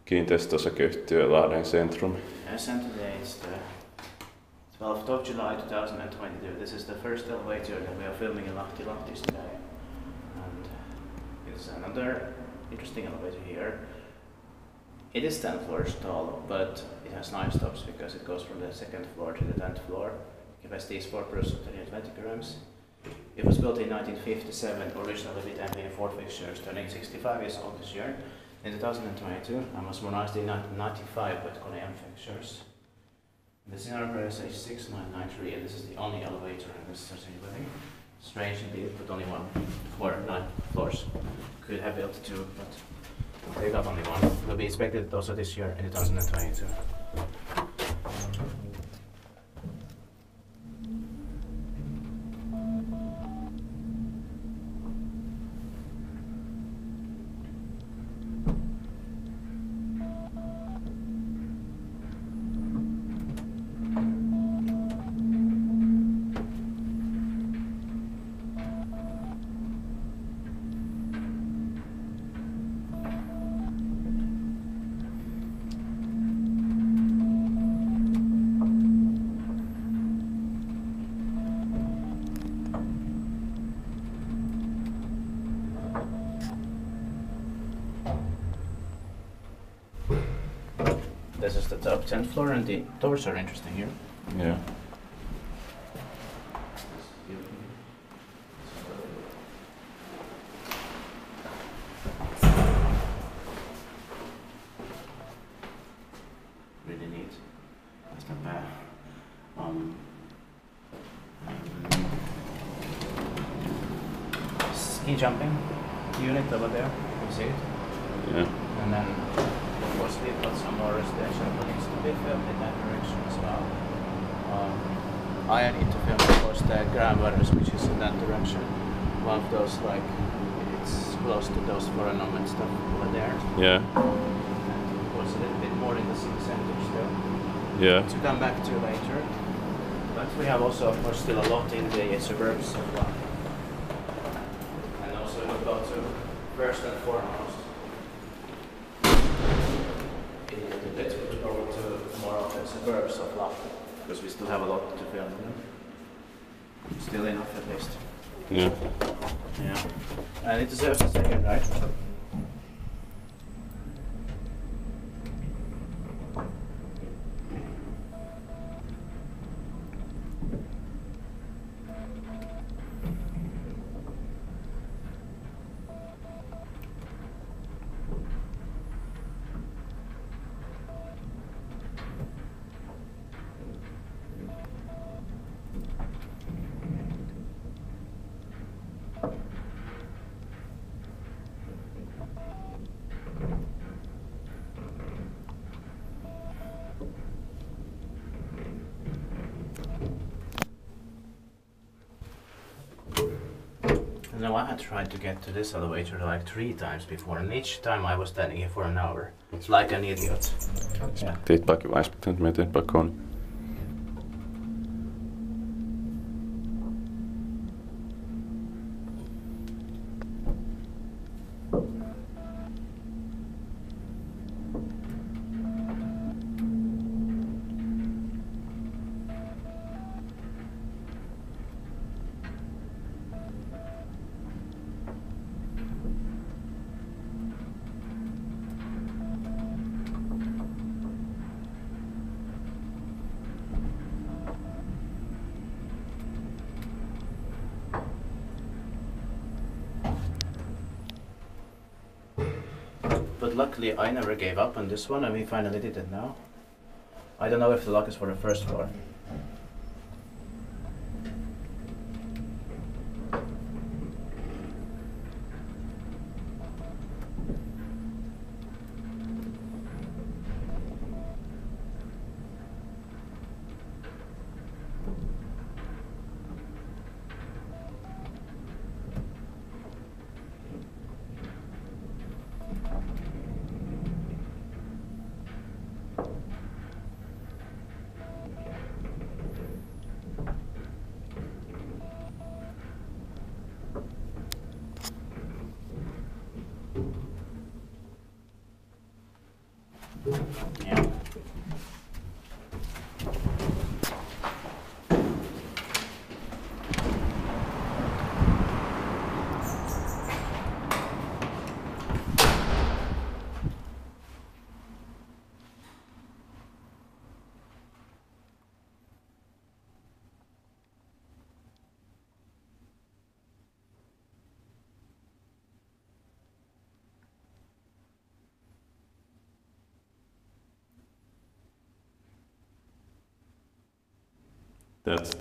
kiinteistöosakeyhtiö Lahden Centrum. Yes, and today it's the 12th of July 2022. This is the first elevator that we are filming in Lahti today. And it's another interesting elevator here. It is 10 floors tall, but it has 9 stops because it goes from the 2nd floor to the 10th floor. Capacity is 4 persons, 320 grams. It was built in 1957, originally with MP4 fixtures, turning 65 years old this year. In 2022, and was modernized in 1995 with Kone fixtures. The scenario price is 6993, and this is the only elevator in this strategic building. Strange indeed, but only one floor, 9 floors. Could have built 2, but they got only one. Will be inspected also this year in 2022. This is the top 10th floor, and the doors are interesting here. Yeah. Really neat. That's not bad. Ski jumping unit over there. You see it? Yeah. And then, of course, we've got some more residential buildings to be filmed in that direction as well. I need to film, of course, the groundwaters, which is in that direction. One of those, like, it's close to those foreign and stuff over there. Yeah. And, of course, a little bit more in the city center still. Yeah. To come back to later. But we have also, of course, still a lot in the suburbs as well. And also we'll go to, first and foremost, we'll go to more of the suburbs of Lahti, because we still have a lot to film. Still enough at least. Yeah. Yeah. And it deserves a second, right? No, I had tried to get to this elevator like 3 times before, and each time I was standing here for an hour, like an idiot. Yeah. Tillbaka, jag inspekterar med tillbaka Kone. But luckily I never gave up on this one, and we finally did it now. I don't know if the lock is for the first floor. Yeah. That's